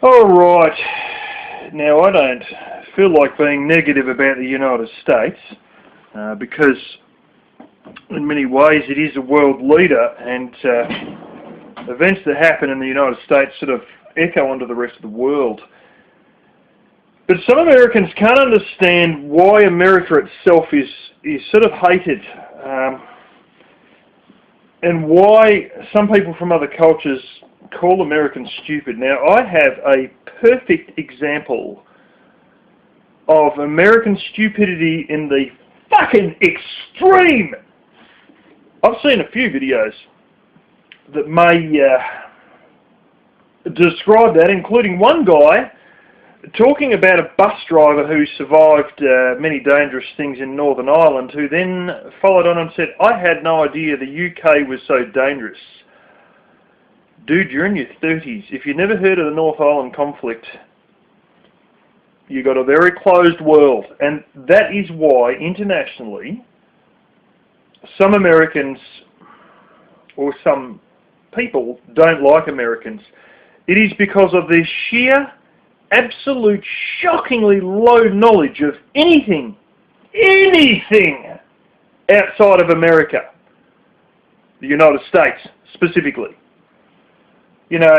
Alright, now I don't feel like being negative about the United States because in many ways it is a world leader, and events that happen in the United States sort of echo onto the rest of the world. But some Americans can't understand why America itself is sort of hated, and why some people from other cultures call Americans stupid. Now, I have a perfect example of American stupidity in the fucking extreme. I've seen a few videos that may describe that, including one guy talking about a bus driver who survived many dangerous things in Northern Ireland, who then followed on and said, "I had no idea the UK was so dangerous." Dude, you're in your 30s. If you've never heard of the North Ireland conflict, you've got a very closed world. And that is why, internationally, some Americans, or some people, don't like Americans. It is because of their sheer, absolute, shockingly low knowledge of anything outside of America, the United States specifically. You know,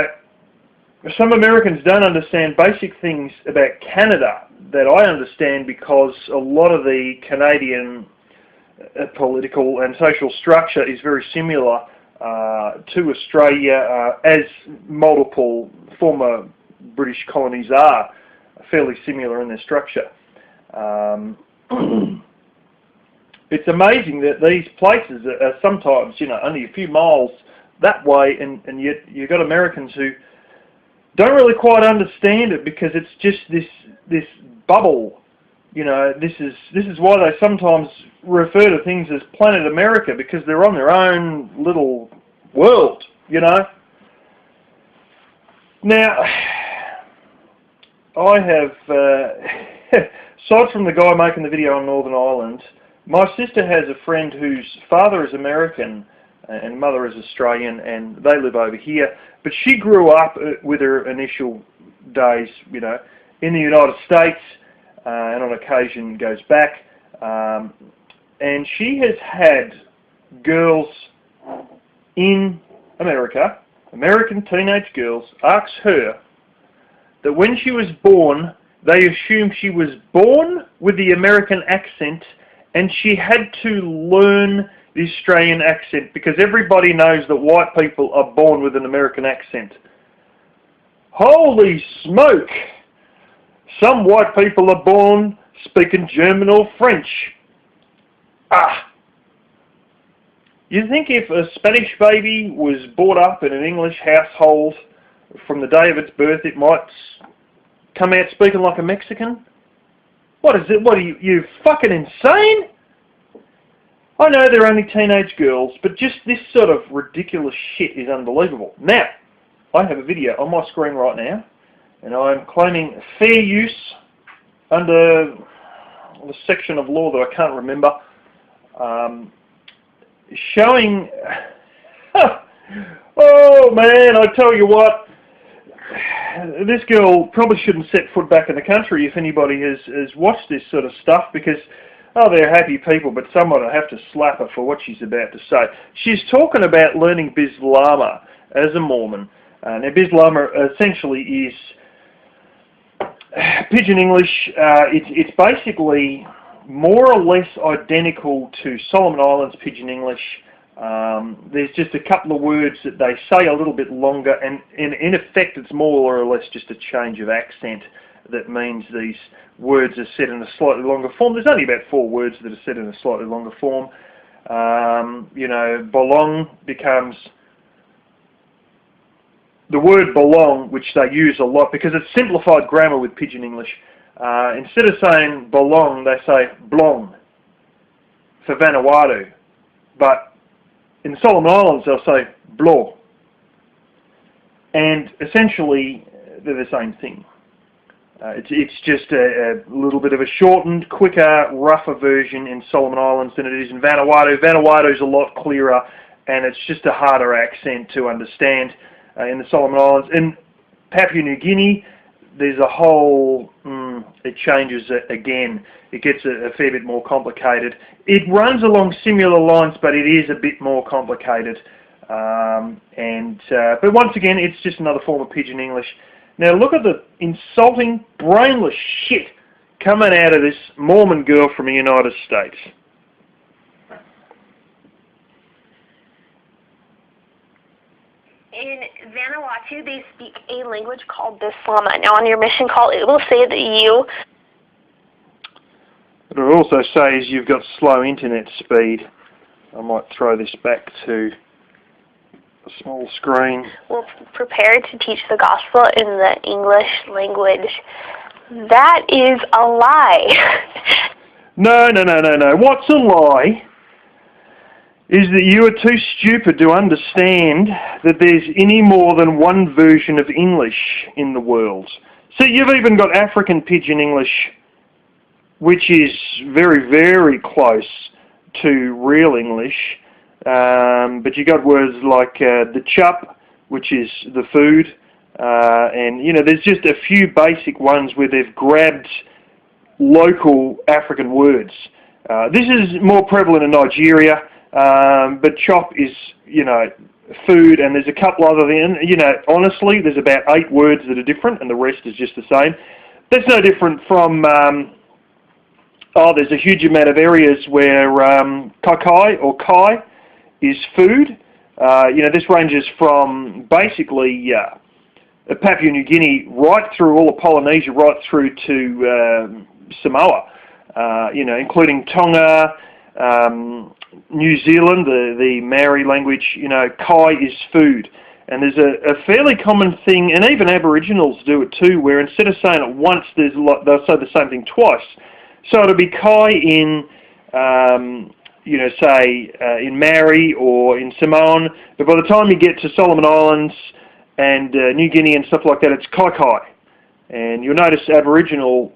some Americans don't understand basic things about Canada that I understand, because a lot of the Canadian political and social structure is very similar to Australia, as multiple former British colonies are fairly similar in their structure. It's amazing that these places are sometimes, only a few miles that way, and yet you've got Americans who don't really quite understand it, because it's just this bubble. This is why they sometimes refer to things as Planet America, because they're on their own little world. Now, I have, aside from the guy making the video on Northern Ireland, my sister has a friend whose father is American and mother is Australian, and they live over here. But she grew up with her initial days, in the United States, and on occasion goes back. And she has had girls in America, American teenage girls, ask her that when she was born, they assumed she was born with the American accent, and she had to learn the Australian accent, because everybody knows that white people are born with an American accent. Holy smoke! Some white people are born speaking German or French. You think if a Spanish baby was brought up in an English household from the day of its birth, it might come out speaking like a Mexican? What is it? What are you fucking insane? I know they're only teenage girls, but just this sort of ridiculous shit is unbelievable. Now, I have a video on my screen right now, and I'm claiming fair use under the section of law that I can't remember, showing... oh man, I tell you what, this girl probably shouldn't set foot back in the country if anybody has watched this sort of stuff, because... oh, they're happy people, but someone will have to slap her for what she's about to say. She's talking about learning Bislama as a Mormon. Now, Bislama essentially is Pidgin English. It's basically more or less identical to Solomon Islands Pidgin English. There's just a couple of words that they say a little bit longer, and in effect it's more or less just a change of accent. That means these words are said in a slightly longer form. There's only about 4 words that are said in a slightly longer form. Belong becomes... the word belong, which they use a lot, because it's simplified grammar with Pidgin English. Instead of saying belong, they say blong for Vanuatu. But in the Solomon Islands, they'll say blo. And essentially, they're the same thing. It's just a little bit of a shortened, quicker, rougher version in Solomon Islands than it is in Vanuatu. Vanuatu's a lot clearer, and it's just a harder accent to understand in the Solomon Islands. And Papua New Guinea, there's a whole, it changes again. It gets a fair bit more complicated. It runs along similar lines, but it is a bit more complicated. But once again, it's just another form of Pidgin English. Now look at the insulting, brainless shit coming out of this Mormon girl from the United States. In Vanuatu, they speak a language called Bislama. Now on your mission call, it will say that you... It'll also say you've got slow internet speed. I might throw this back to a small screen. Will prepare to teach the gospel in the English language. That is a lie. No. What's a lie is that you are too stupid to understand that there's any more than one version of English in the world. See, you've even got African Pidgin English, which is very, very close to real English. But you got words like the chup, which is the food, and there's just a few basic ones where they've grabbed local African words. This is more prevalent in Nigeria, but chop is, food, and there's a couple other things. Honestly, there's about 8 words that are different, and the rest is just the same. That's no different from, there's a huge amount of areas where kakai or kai is food. This ranges from basically Papua New Guinea right through all of Polynesia, right through to Samoa, including Tonga, New Zealand, the Maori language. Kai is food. And there's a fairly common thing, and even Aboriginals do it too, where instead of saying it once, they'll say the same thing twice. So it'll be kai in, say in Maori or in Samoan, but by the time you get to Solomon Islands and New Guinea and stuff like that, it's kai kai. And you'll notice Aboriginal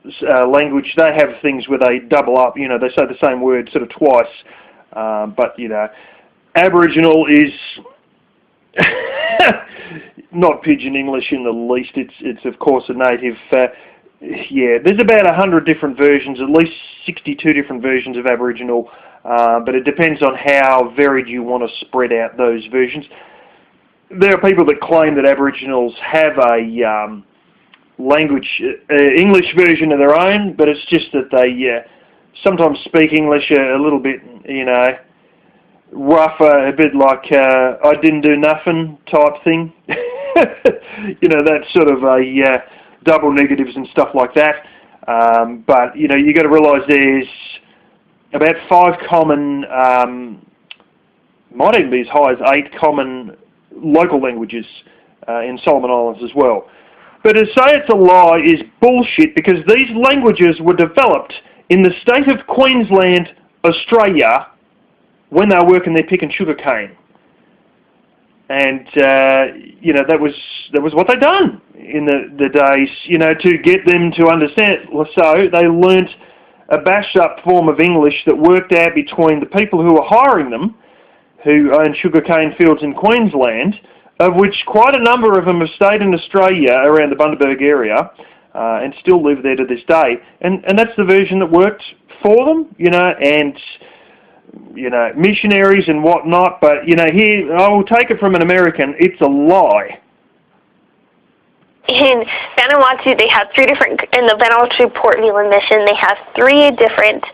language, they have things where they double up, they say the same word sort of twice. But Aboriginal is not Pidgin English in the least. It's of course a native. There's about 100 different versions, at least 62 different versions of Aboriginal, but it depends on how varied you want to spread out those versions. There are people that claim that Aboriginals have a language, English version of their own, but it's just that they sometimes speak English a little bit, rougher, a bit like I didn't do nothing type thing. That sort of a double negatives and stuff like that. But you got to realise there's about 5 common, might even be as high as 8 common local languages in Solomon Islands as well. But to say it's a lie is bullshit, because these languages were developed in the state of Queensland, Australia, when they were working their pick and sugar cane. And, that was what they done in the days, to get them to understand. So they learnt a bashed up form of English that worked out between the people who were hiring them, who owned sugarcane fields in Queensland, of which quite a number of them have stayed in Australia around the Bundaberg area, and still live there to this day. And that's the version that worked for them, and missionaries and whatnot. But here, I will take it from an American, it's a lie. In Vanuatu, they have 3 different, in the Vanuatu Port Viland mission, they have 3 different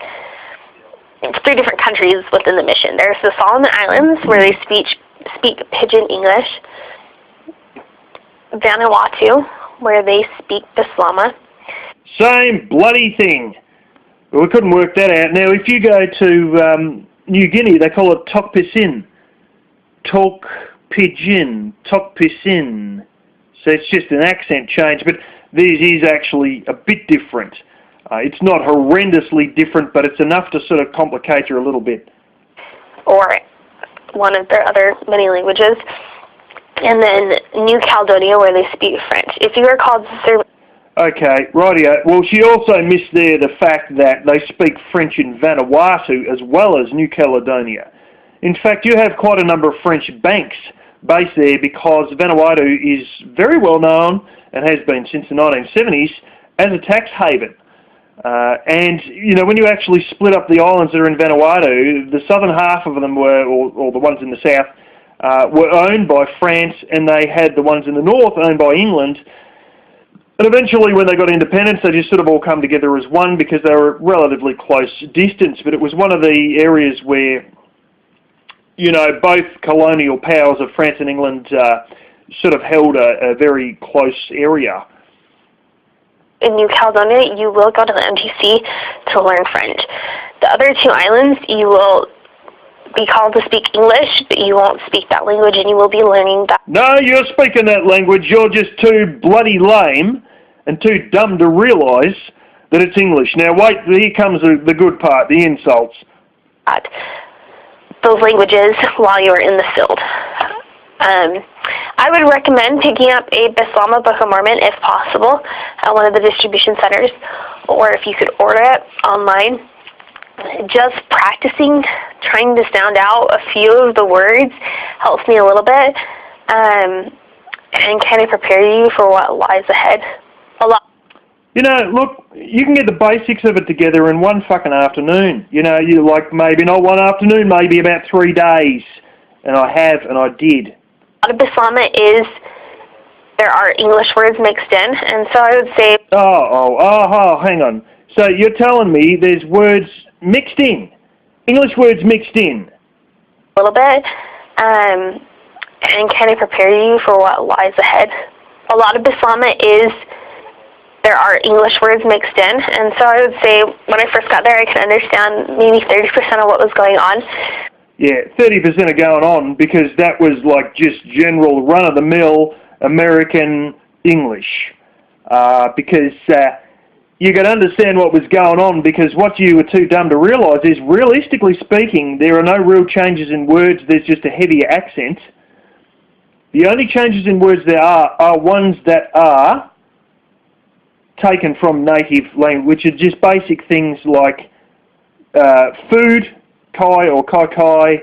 countries within the mission. There's the Solomon Islands, where they speak Pidgin English. Vanuatu, where they speak Bislama. Same bloody thing. Well, we couldn't work that out. Now, if you go to New Guinea, they call it Tok Pisin. Tok Pidgin. Tok Pisin. So it's just an accent change, but this is actually a bit different. It's not horrendously different, but it's enough to sort of complicate you a little bit. Or one of their other many languages. And then New Caledonia, where they speak French. If you are called to serve... Okay, rightio. Well, she also missed there the fact that they speak French in Vanuatu as well as New Caledonia. In fact, you have quite a number of French banks base there because Vanuatu is very well known and has been since the 1970s as a tax haven. And, you know, when you actually split up the islands that are in Vanuatu, the southern half of them were, or the ones in the south, were owned by France, and they had the ones in the north owned by England. And eventually, when they got independence, they just sort of all come together as one because they were relatively close distance. But it was one of the areas where, you know, both colonial powers of France and England sort of held a very close area. In New Caledonia, you will go to the MTC to learn French. The other two islands, you will be called to speak English, but you won't speak that language, and you will be learning that. No, you're speaking that language. You're just too bloody lame and too dumb to realise that it's English. Now wait, here comes the good part, the insults. Those languages while you are in the field. I would recommend picking up a Bislama Book of Mormon if possible at one of the distribution centers, or if you could order it online. Just practicing, trying to sound out a few of the words helps me a little bit, and kind of prepare you for what lies ahead. A lot. You know, look, you can get the basics of it together in one fucking afternoon. You know, you like maybe not one afternoon, maybe about 3 days. And I have, and I did. A lot of Bislama is, there are English words mixed in, and so I would say... Oh, hang on. So you're telling me there's words mixed in? English words mixed in? A little bit, and kind of prepare you for what lies ahead. A lot of Bislama is, there are English words mixed in, and so I would say when I first got there I could understand maybe 30% of what was going on. Yeah, 30% of going on because that was like just general run-of-the-mill American English. Because you could understand what was going on because what you were too dumb to realise is, realistically speaking, there are no real changes in words, there's just a heavier accent. The only changes in words there are ones that are taken from native language, which are just basic things like food, kai or kai,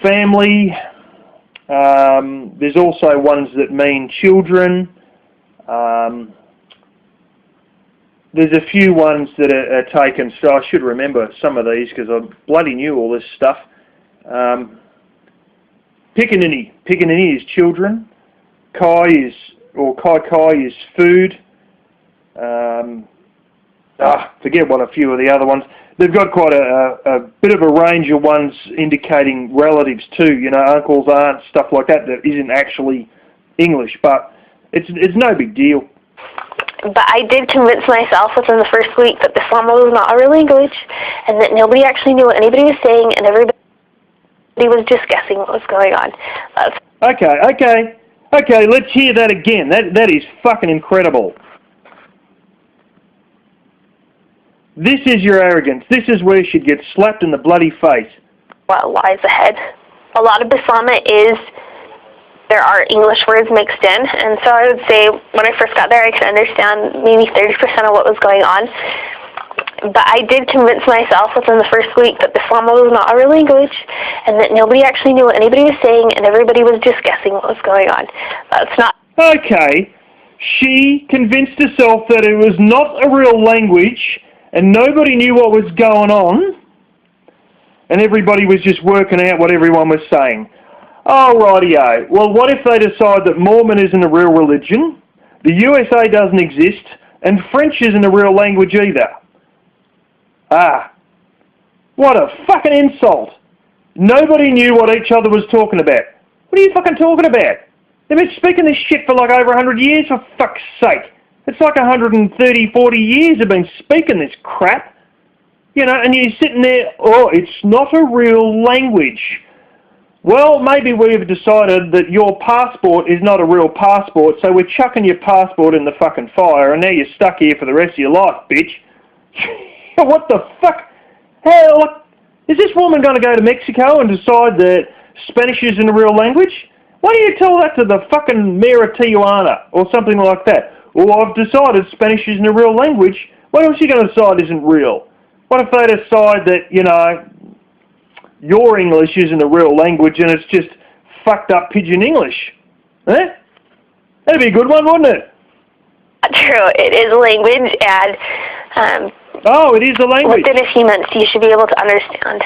family. There's also ones that mean children. There's a few ones that are taken, so I should remember some of these because I bloody knew all this stuff. Pickaninny. Pickaninny is children. Kai is, or kai is food. Forget what a few of the other ones. They've got quite a bit of a range of ones indicating relatives too, you know, uncles, aunts, stuff like that, that isn't actually English, but it's no big deal. But I did convince myself within the first week that Bislama was not a real language, and that nobody actually knew what anybody was saying, and everybody was just guessing what was going on. Okay, let's hear that again. That is fucking incredible. This is your arrogance. This is where you should get slapped in the bloody face. What lies ahead. A lot of Bislama is, there are English words mixed in, and so I would say when I first got there I could understand maybe 30% of what was going on. But I did convince myself within the first week that Bislama was not a real language, and that nobody actually knew what anybody was saying, and everybody was just guessing what was going on. That's not... Okay, she convinced herself that it was not a real language, and nobody knew what was going on, and everybody was just working out what everyone was saying. Oh, rightio. Well, what if they decide that Mormon isn't a real religion, the USA doesn't exist, and French isn't a real language either? Ah, what a fucking insult. Nobody knew what each other was talking about. What are you fucking talking about? They've been speaking this shit for like over 100 years, for fuck's sake. It's like 130, 40 years they've been speaking this crap. You know, and you're sitting there, oh, it's not a real language. Well, maybe we've decided that your passport is not a real passport, so we're chucking your passport in the fucking fire, and now you're stuck here for the rest of your life, bitch. What the fuck? Hell, is this woman going to go to Mexico and decide that Spanish isn't a real language? Why don't you tell that to the fucking mayor of Tijuana, or something like that? Well, I've decided Spanish isn't a real language. What else are you going to decide isn't real? What if they decide that, you know, your English isn't a real language and it's just fucked up Pidgin English. Eh? That'd be a good one, wouldn't it? True, it is a language, and oh, it is a language. within a few months you should be able to understand.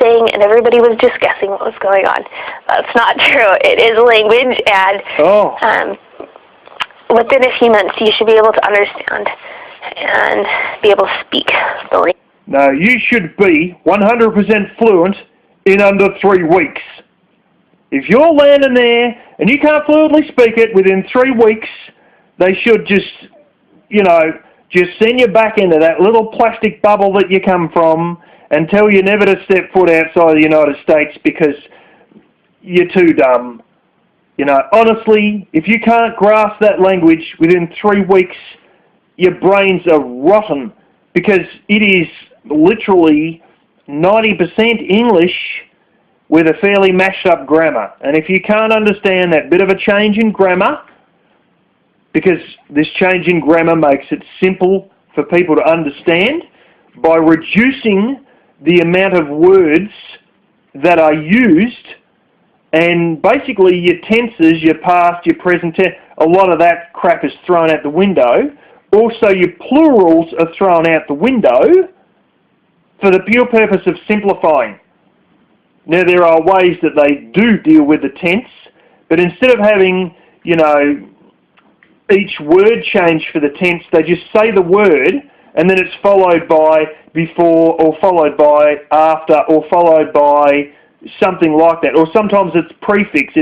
And everybody was just guessing what was going on. That's not true. It is a language, and within a few months you should be able to understand and be able to speak the language. No, you should be 100% fluent in under 3 weeks. If you're landing there and you can't fluently speak it within 3 weeks, they should just, just send you back into that little plastic bubble that you come from and tell you never to step foot outside the United States because you're too dumb. Honestly, if you can't grasp that language within 3 weeks, your brains are rotten because it is literally 90% English with a fairly mashed up grammar. And if you can't understand that bit of a change in grammar, because this change in grammar makes it simple for people to understand by reducing the amount of words that are used, and basically your tenses, your past, your present tense, a lot of that crap is thrown out the window. Also your plurals are thrown out the window for the pure purpose of simplifying. Now there are ways that they do deal with the tense, but instead of having, each word change for the tense, they just say the word and then it's followed by before or followed by after or followed by something like that. Or sometimes it's prefix,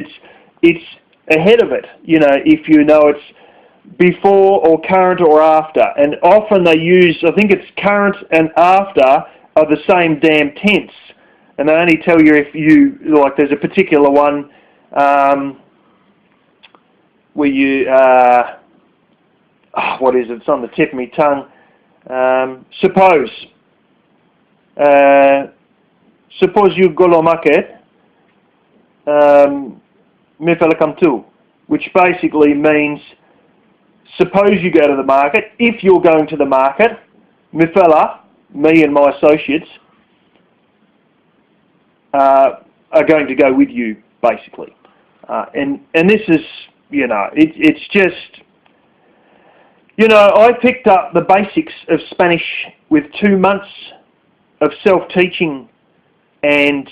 it's ahead of it, if it's before or current or after. And often they use, I think it's current and after are the same damn tense. And they only tell you if you, there's a particular one where you, what is it? It's on the tip of my tongue. Suppose you go to market, me fella come too, which basically means suppose you go to the market. If you're going to the market, me fella, me and my associates, are going to go with you, basically. And this is, it's just, I picked up the basics of Spanish with 2 months of self-teaching, and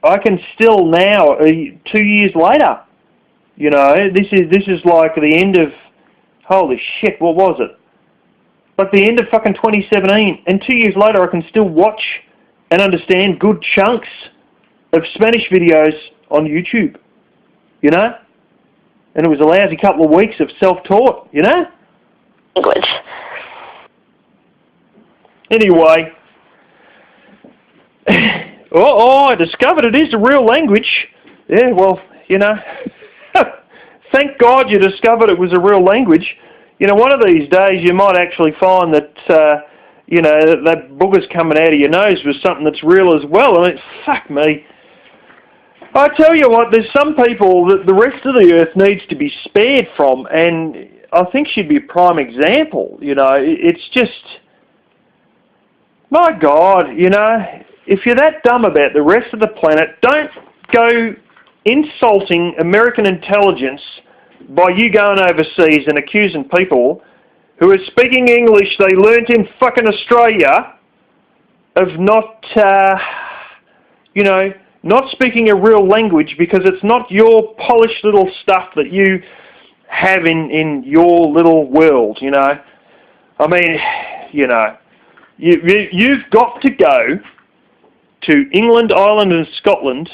I can still now, 2 years later, this is like the end of, holy shit, what was it? Like the end of fucking 2017, and 2 years later I can still watch and understand good chunks of Spanish videos on YouTube, and it was a lousy couple of weeks of self-taught, Language. Anyway, I discovered it is a real language. Yeah, well, thank God you discovered it was a real language. One of these days you might actually find that, that booger's coming out of your nose was something that's real as well. I mean, fuck me. I tell you what, there's some people that the rest of the earth needs to be spared from, and I think she'd be a prime example. It's just, my God, if you're that dumb about the rest of the planet, don't go insulting American intelligence by you going overseas and accusing people who are speaking English they learnt in fucking Australia of not, not speaking a real language because it's not your polished little stuff that you have in your little world, I mean, you've got to go to England, Ireland and Scotland,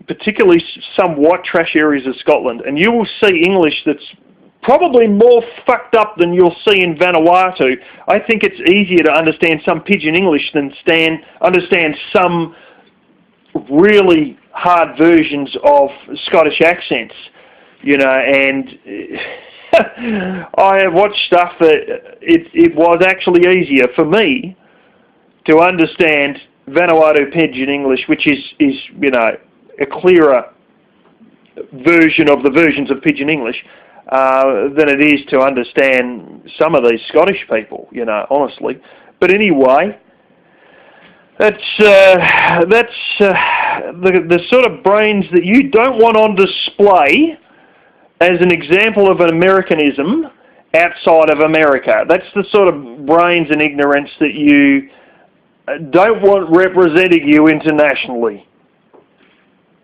particularly some white trash areas of Scotland, and you will see English that's probably more fucked up than you'll see in Vanuatu. I think it's easier to understand some Pidgin English than understand some really hard versions of Scottish accents, and I have watched stuff that it was actually easier for me to understand Vanuatu Pidgin English, which is a clearer version of the versions of Pidgin English than it is to understand some of these Scottish people, honestly. But anyway, That's the sort of brains that you don't want on display as an example of an Americanism outside of America. That's the sort of brains and ignorance that you don't want representing you internationally.